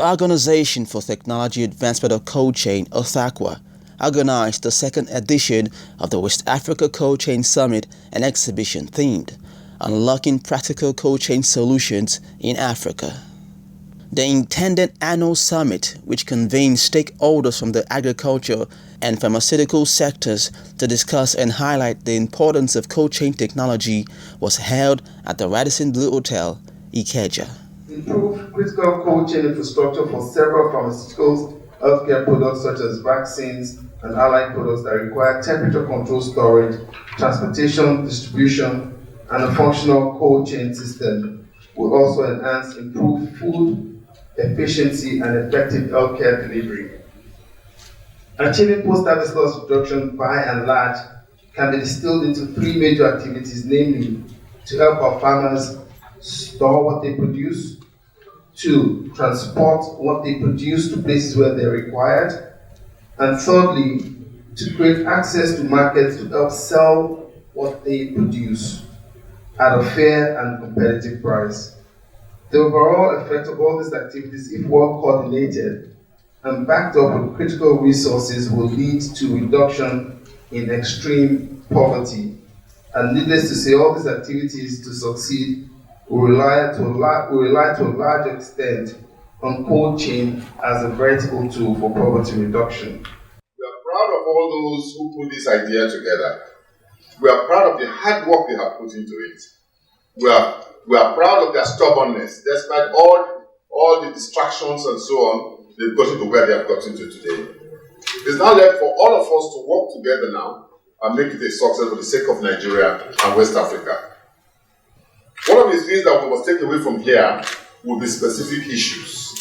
The Organization for Technology Advancement of Cold Chain, OTACCWA, organized the second edition of the West Africa Cold Chain Summit and exhibition themed Unlocking Practical Cold Chain Solutions in Africa. The intended annual summit, which convened stakeholders from the agriculture and pharmaceutical sectors to discuss and highlight the importance of cold chain technology, was held at the Radisson Blue Hotel, Ikeja. Improve critical cold chain infrastructure for several pharmaceuticals, healthcare products such as vaccines and allied products that require temperature control storage, transportation, distribution, and a functional cold chain system will also enhance improved food efficiency and effective healthcare delivery. Achieving post-harvest loss reduction by and large can be distilled into three major activities, namely to help our farmers store what they produce, two, transport what they produce to places where they're required, and thirdly, to create access to markets to help sell what they produce at a fair and competitive price. The overall effect of all these activities, if well coordinated and backed up with critical resources, will lead to reduction in extreme poverty. And needless to say, all these activities to succeed will rely to a large extent on cold chain as a vertical tool for poverty reduction. We are proud of all those who put this idea together. We are proud of the hard work they have put into it. We are proud of their stubbornness, despite all the distractions and so on, they've gotten to where they have gotten to today. It's now left for all of us to work together now and make it a success for the sake of Nigeria and West Africa. One of the things that we must take away from here will be specific issues.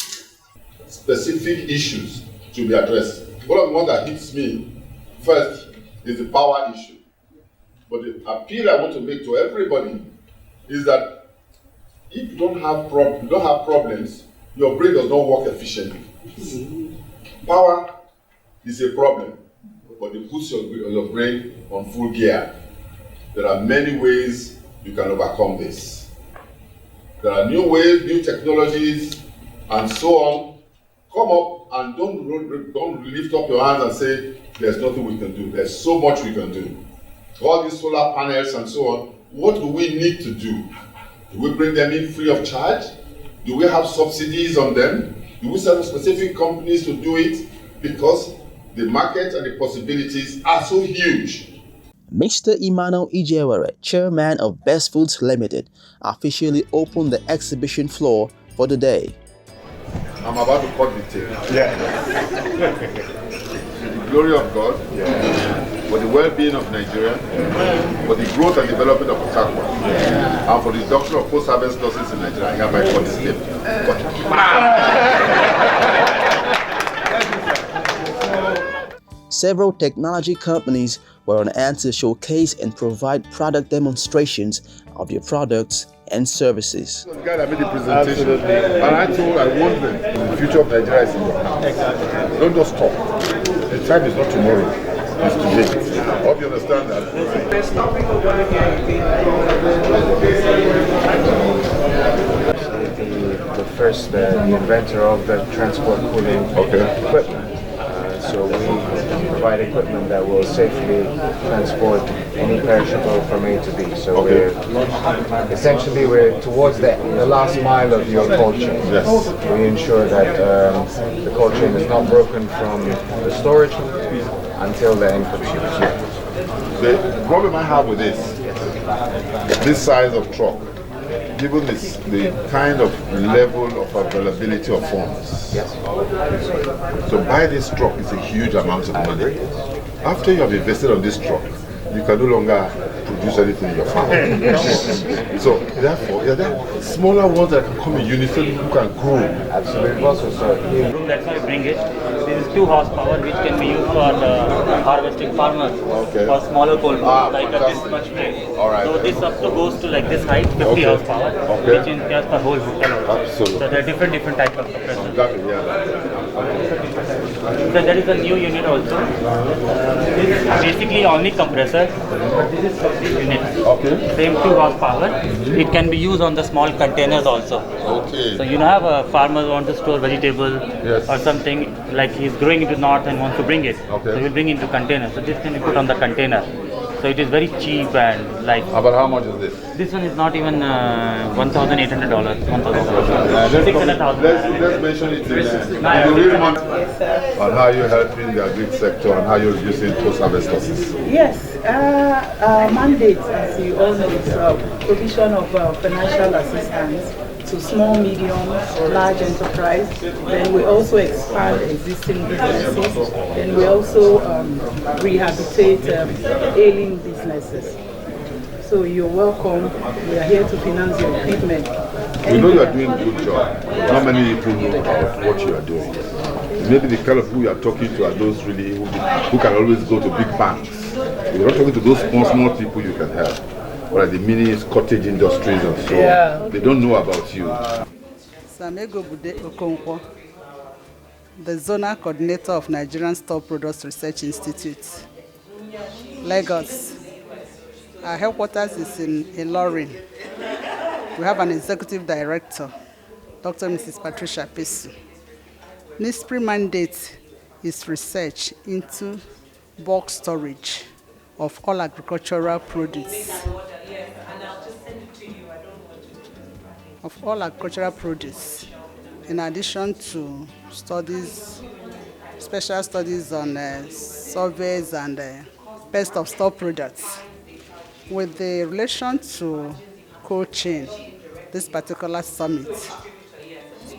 Specific issues to be addressed. One of the ones that hits me first is the power issue. But the appeal I want to make to everybody is that if you don't have problems, your brain does not work efficiently. Power is a problem, but it puts your brain on full gear. There are many ways you can overcome this. There are new ways, new technologies, and so on. Come up and don't lift up your hands and say, there's nothing we can do. There's so much we can do. All these solar panels and so on, what do we need to do? Do we bring them in free of charge? Do we have subsidies on them? Do we set up specific companies to do it? Because the market and the possibilities are so huge. Mr. Emmanuel Ikeja, chairman of Best Foods Limited, officially opened the exhibition floor for the day. I'm about to cut the tape. Yeah. The glory of God, for the well-being of Nigeria, for the growth and development of OTACCWA, and for the reduction of post-harvest losses in Nigeria. I have my cut this tape. Several technology companies were on hand to showcase and provide product demonstrations of their products and services. The guy that made the presentation, and I warned them, the future of Nigeria is in your hands. Don't just stop. The time is not tomorrow, it's today. I hope you understand that. The first, the inventor of the transport cooling equipment. So we provide equipment that will safely transport any perishable from A to B. So we're towards the last mile of your cold chain. Yes. We ensure that the cold chain is not broken from the storage until the end consumer. The problem I have with this size of truck, given the kind of level of availability of funds. Yes. So buy this truck is a huge amount of money. After you have invested on this truck, you can no longer produce anything in your farm. So therefore, there are smaller ones that can come in unison who can grow. Absolutely possible. So that's why we bring it. This is 2 horsepower which can be used for the harvesting farmers for smaller cold like this much plate. So this up to goes to like this height, 50 horsepower, which is just for whole hotel. Absolutely. So there are different types of compressors. Exactly, yeah. Then there is a new unit also. This is basically only compressor, but this is for this unit. Okay. Same 2 horsepower. It can be used on the small containers also. Okay. So you have a farmer wants to store vegetable Yes. or something like he's growing into north and wants to bring it. Okay. So he'll bring into container. So this can be put on the container. So it is very cheap and like. About how much is this? This one is not even $1,800. Let's mention it in the real month on how you're helping the agri sector and how you're reducing post-harvest losses. Yes, our mandate, as you all know, is provision of financial assistance to small, medium, large enterprise. Then we also expand existing businesses. Then we also rehabilitate ailing businesses. So you're welcome. We are here to finance your equipment. We know you are doing a good job. Not many people know about what you are doing. Maybe the kind of people you are talking to are those really who can always go to big banks. You're not talking to those small people you can help. Or like the mini cottage industries and so on. They don't know about you. Samego Bude Okonkwo, the Zonal Coordinator of Nigerian Store Products Research Institute, Lagos. Our headquarters is in Ilorin. We have an executive director, Dr. Mrs. Patricia Pesu. NISPRI mandate is research into bulk storage of all agricultural produce. In addition to studies, special studies on surveys and best of store products. With the relation to cold chain, this particular summit,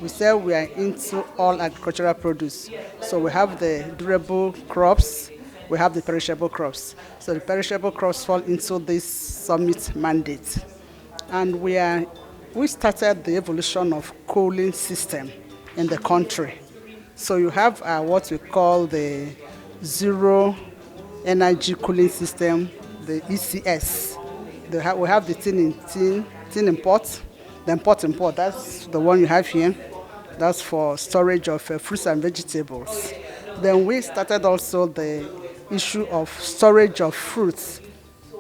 we say we are into all agricultural produce. So we have the durable crops, we have the perishable crops. So the perishable crops fall into this summit mandate. And we started the evolution of cooling system in the country. So you have what we call the zero energy cooling system, the ECS. We have the tin import, the import, that's the one you have here. That's for storage of fruits and vegetables. Then we started also the issue of storage of fruits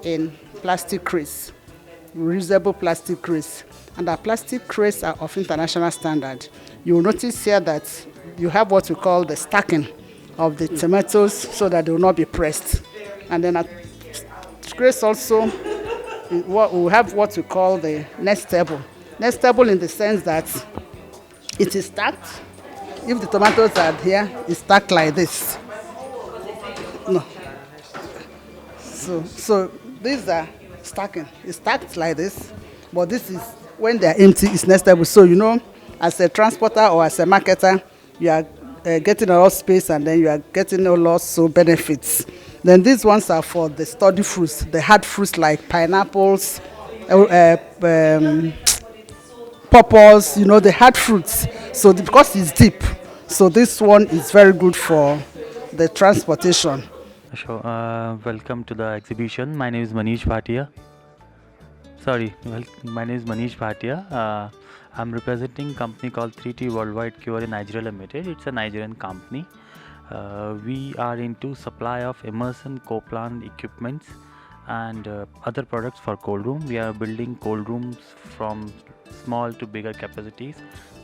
in plastic crates, reusable plastic crates. And our plastic crates are of international standard. You will notice here that you have what we call the stacking of the tomatoes so that they will not be pressed. And then at crates also, we have what we call the nestable. Nestable in the sense that it is stacked. If the tomatoes are here, it's stacked like this. No. So these are stacking. It's stacked like this, but this is when they are empty, it's nestable. So you know, as a transporter or as a marketer, you are getting a lot of space and then you are getting a lot of benefits. Then these ones are for the sturdy fruits, the hard fruits like pineapples, purples, you know, the hard fruits. So because it's deep, so this one is very good for the transportation. Sure. Welcome to the exhibition. My name is Manish Bhatia. My name is Manish Bhatia. I'm representing a company called 3T Worldwide QRA Nigeria Limited. It's a Nigerian company. We are into supply of immersion co-plant equipments and other products for cold room. We are building cold rooms from small to bigger capacities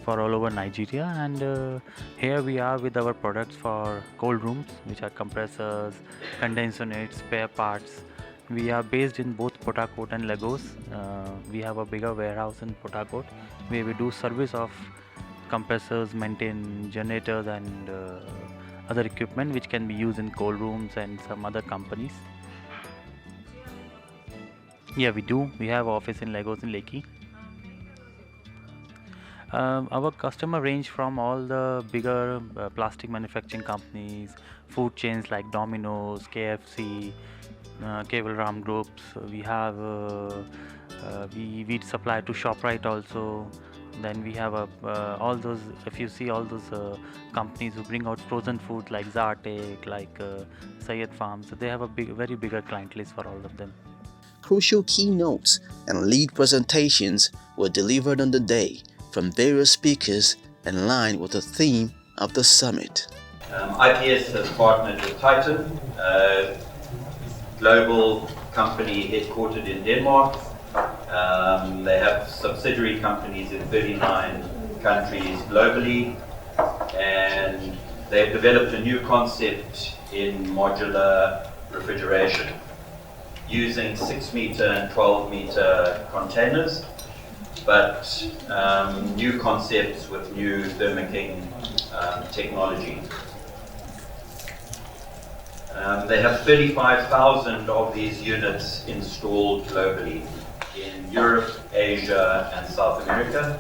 for all over Nigeria, and here we are with our products for cold rooms, which are compressors, condenser units, spare parts. We are based in both Port Harcourt and Lagos. We have a bigger warehouse in Port Harcourt where we do service of compressors, maintain generators and other equipment which can be used in cold rooms and some other companies. Yeah, we do. We have office in Lagos and Lekki. Our customer range from all the bigger plastic manufacturing companies, food chains like Domino's, KFC, Cable Ram groups. We have we supply to ShopRite also. Then we have all those. If you see all those companies who bring out frozen food like Zartek, like Syed Farms, so they have a very bigger client list for all of them. Crucial keynotes and lead presentations were delivered on the day from various speakers in line with the theme of the summit. IPS has partnered with Titan, a global company headquartered in Denmark. They have subsidiary companies in 39 countries globally, and they've developed a new concept in modular refrigeration using 6-meter and 12-meter containers, but new concepts with new thermocking technology. They have 35,000 of these units installed globally in Europe, Asia, and South America,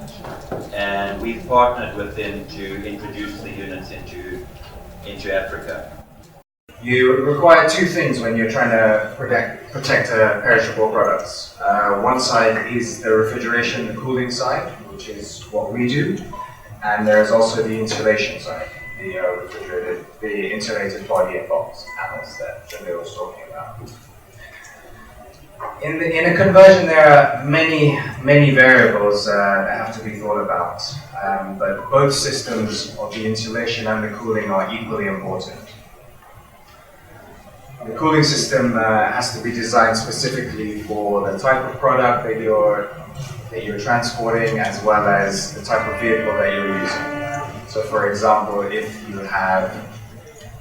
and we've partnered with them to introduce the units into Africa. You require two things when you're trying to protect perishable products. One side is the refrigeration and cooling side, which is what we do, and there's also the insulation side, the insulated body and box panels that Jamil was talking about. In a conversion, there are many variables that have to be thought about, but both systems of the insulation and the cooling are equally important. The cooling system has to be designed specifically for the type of product that you're transporting, as well as the type of vehicle that you're using. So, for example, if you have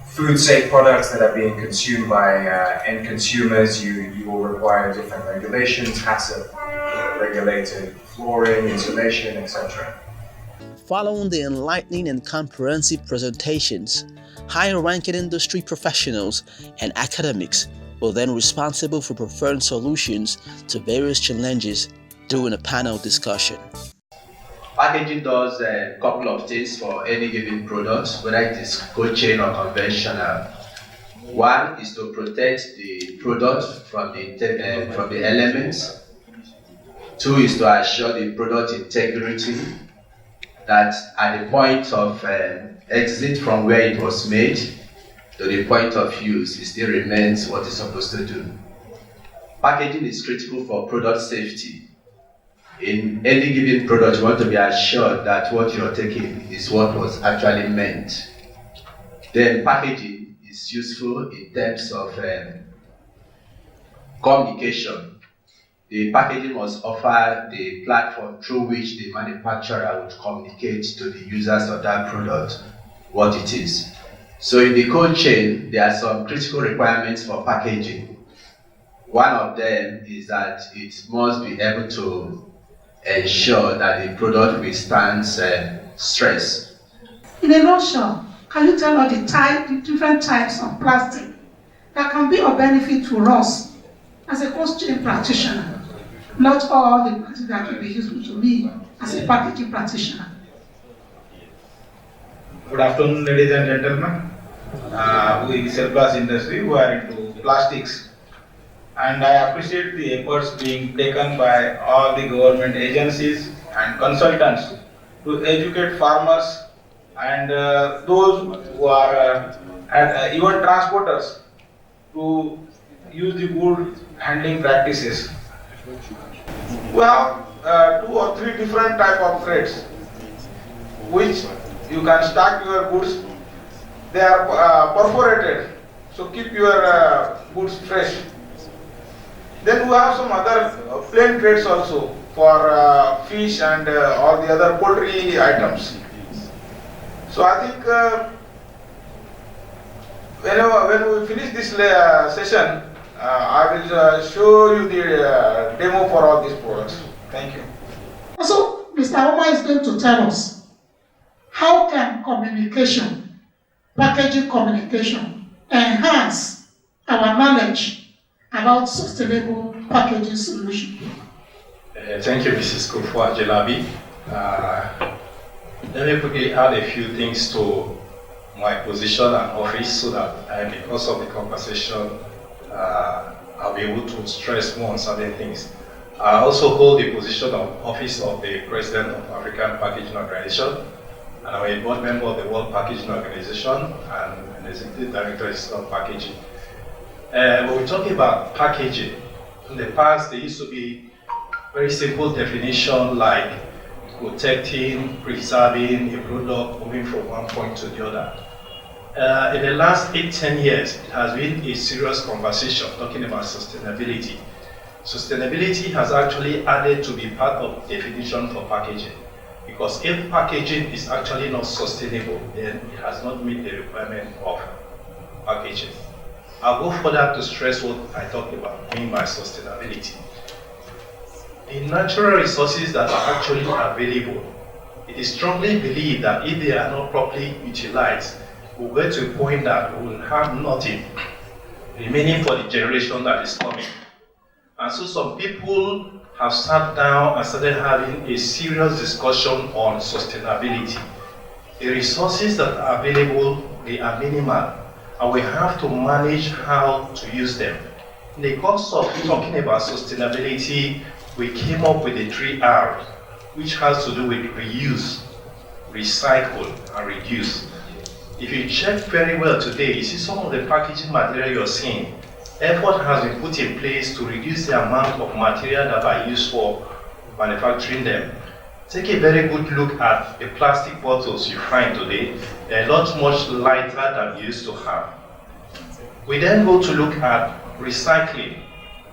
food-safe products that are being consumed by end consumers, you will require different regulations, HACCP-regulated flooring, insulation, etc. Following the enlightening and comprehensive presentations, higher-ranking industry professionals and academics were then responsible for preferring solutions to various challenges during a panel discussion. Packaging does a couple of things for any given product, whether it is cold chain or conventional. One is to protect the product from the elements. Two is to assure the product integrity, that at the point of exit from where it was made to the point of use, it still remains what it's supposed to do. Packaging is critical for product safety. In any given product, you want to be assured that what you're taking is what was actually meant. Then packaging is useful in terms of communication. The packaging must offer the platform through which the manufacturer would communicate to the users of that product what it is. So in the cold chain, there are some critical requirements for packaging. One of them is that it must be able to ensure that the product withstands stress. In a nutshell, can you tell us the different types of plastic that can be of benefit to us as a cold chain practitioner? Not all the plastic that will be useful to me as a packaging practitioner. Good afternoon, ladies and gentlemen. We surplus industry, we are into plastics. And I appreciate the efforts being taken by all the government agencies and consultants to educate farmers and those who are even transporters to use the good handling practices. We have 2 or 3 different type of crates which you can stack your goods. They are perforated, so keep your goods fresh. Then we have some other plain crates also for fish and all the other poultry items. So I think when we finish this session, I will show you the demo for all these products. Thank you. Also, Mr. Oma is going to tell us how can communication, packaging communication, enhance our knowledge about sustainable packaging solution. Thank you, Mrs. Kufwa Jelabi. Let me quickly add a few things to my position and office so that because of the conversation, I'll be able to stress more on certain things. I also hold the position of Office of the President of African Packaging Organization, and I'm a board member of the World Packaging Organization and an Executive Director of Packaging. When we're talking about packaging, in the past there used to be very simple definition like protecting, preserving a product moving from one point to the other. In the last 8-10 years, it has been a serious conversation talking about sustainability. Sustainability has actually added to be part of definition for packaging. Because if packaging is actually not sustainable, then it has not met the requirement of packaging. I'll go further to stress what I talk about mean by sustainability. The natural resources that are actually available, it is strongly believed that if they are not properly utilized, we'll get to a point that we will have nothing remaining for the generation that is coming. And so some people have sat down and started having a serious discussion on sustainability. The resources that are available, they are minimal, and we have to manage how to use them. In the course of talking about sustainability, we came up with the 3 R's, which has to do with reuse, recycle, and reduce. If you check very well today, you see some of the packaging material you're seeing. Effort has been put in place to reduce the amount of material that are used for manufacturing them. Take a very good look at the plastic bottles you find today. They're a lot much lighter than you used to have. We then go to look at recycling.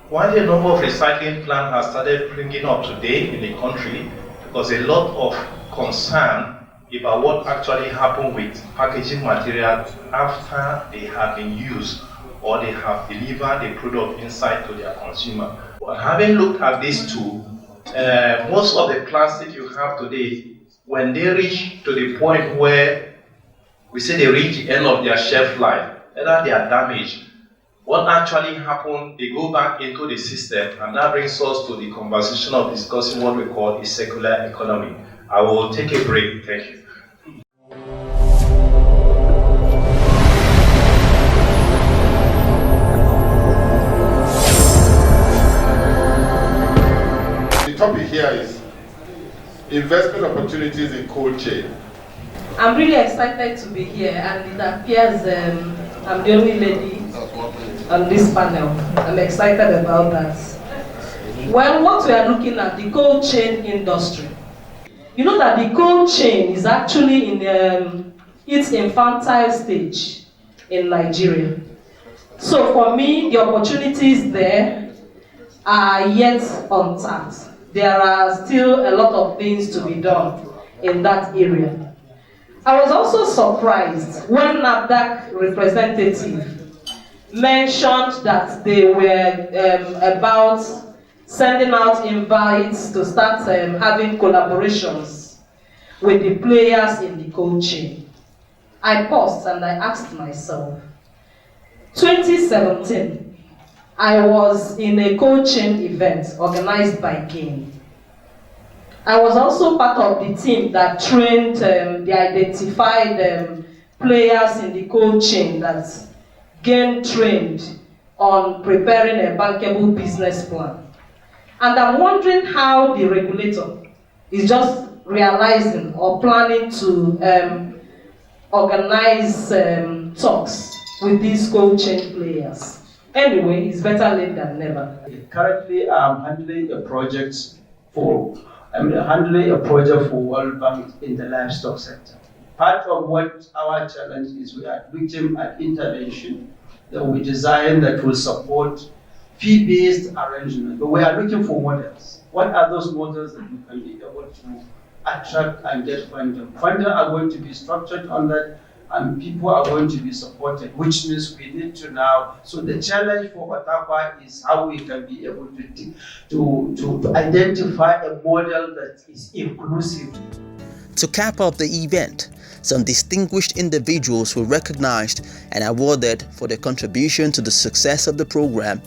While the number of recycling plants has started bringing up today in the country, because a lot of concern about what actually happened with packaging material after they have been used or they have delivered the product inside to their consumer. But having looked at these two, most of the plastic you have today, when they reach to the point where we say they reach the end of their shelf life, either they are damaged, what actually happened, they go back into the system, and that brings us to the conversation of discussing what we call a circular economy. I will take a break. Thank you. The topic here is investment opportunities in cold chain. I'm really excited to be here, and it appears I'm the only lady on this panel. I'm excited about that. Well, what we are looking at, the cold chain industry. You know that the cold chain is actually in its infantile stage in Nigeria. So for me, the opportunities there are yet untapped. There are still a lot of things to be done in that area. I was also surprised when NAFDAC representative mentioned that they were about sending out invites to start having collaborations with the players in the cold chain. I paused and I asked myself, 2017, I was in a cold chain event organized by GAIN. I was also part of the team that trained the identified players in the cold chain that GAIN trained on preparing a bankable business plan. And I'm wondering how the regulator is just realizing or planning to organize talks with these cold chain players. Anyway, it's better late than never. Currently, I'm handling a project for World Bank in the livestock sector. Part of what our challenge is, we are looking at intervention that we design that will support fee-based arrangement, but we are looking for models. What are those models that we can be able to attract and get funding? Funding are going to be structured on that, and people are going to be supported, which means we need to now. So the challenge for OTACCWA is how we can be able to identify a model that is inclusive. To cap off the event, some distinguished individuals were recognized and awarded for their contribution to the success of the program,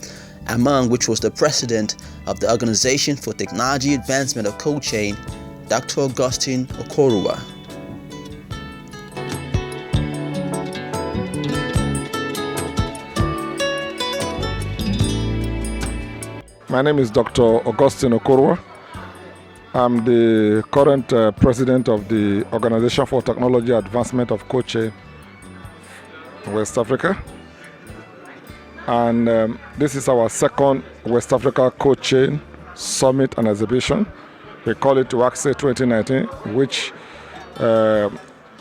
among which was the president of the Organization for Technology Advancement of Cold Chain, Dr. Augustine Okoruwa. My name is Dr. Augustine Okoruwa. I'm the current president of the Organization for Technology Advancement of Cold Chain West Africa. And this is our second West Africa Cold Chain Summit and Exhibition. We call it OTACCWA 2019, which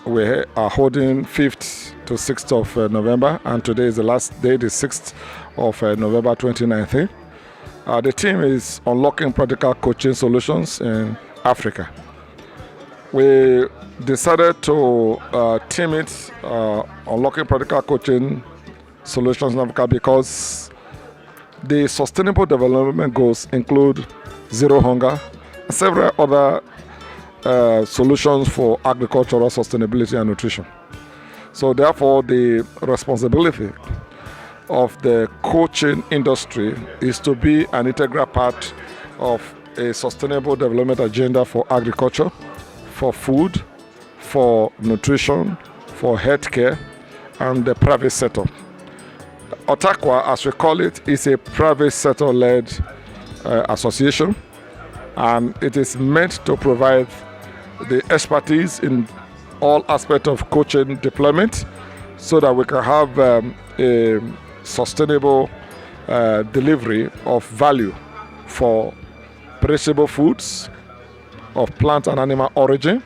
we are holding 5th to 6th of November, and today is the last day, the 6th of November 2019. The theme is Unlocking Practical Coaching Solutions in Africa. We decided to theme it Unlocking Practical Coaching Solutions in Africa because the Sustainable Development Goals include zero hunger and several other solutions for agricultural sustainability and nutrition. So therefore, the responsibility of the coaching industry is to be an integral part of a sustainable development agenda for agriculture, for food, for nutrition, for healthcare, and the private sector. OTACCWA, as we call it, is a private sector-led association, and it is meant to provide the expertise in all aspects of coaching deployment so that we can have a sustainable delivery of value for perishable foods of plant and animal origin,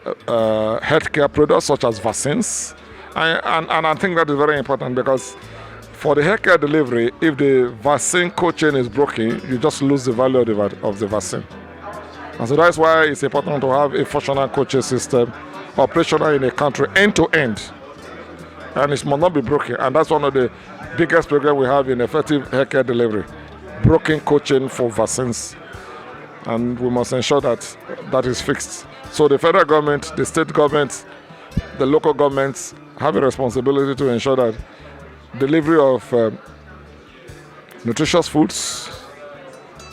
healthcare products such as vaccines, and I think that is very important because for the healthcare delivery, if the vaccine cold chain is broken, you just lose the value of the vaccine. And so that's why it's important to have a functional cold chain system operational in a country end to end. And it must not be broken. And that's one of the biggest programs we have in effective healthcare delivery. Broken cold chain for vaccines. And we must ensure that that is fixed. So the federal government, the state governments, the local governments have a responsibility to ensure that delivery of nutritious foods,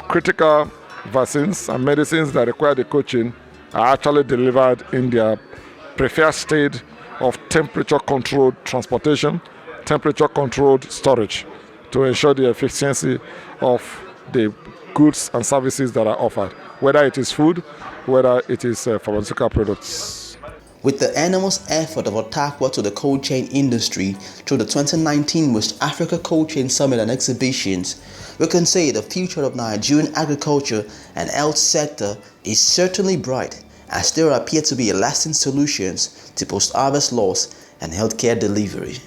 critical vaccines and medicines that require the coaching are actually delivered in their preferred state of temperature-controlled transportation, temperature-controlled storage to ensure the efficiency of the goods and services that are offered, whether it is food, whether it is pharmaceutical products. With the enormous effort of OTACCWA to the cold chain industry through the 2019 West Africa Cold Chain Summit and exhibitions, we can say the future of Nigerian agriculture and health sector is certainly bright, as there appear to be lasting solutions to post-harvest loss and healthcare delivery.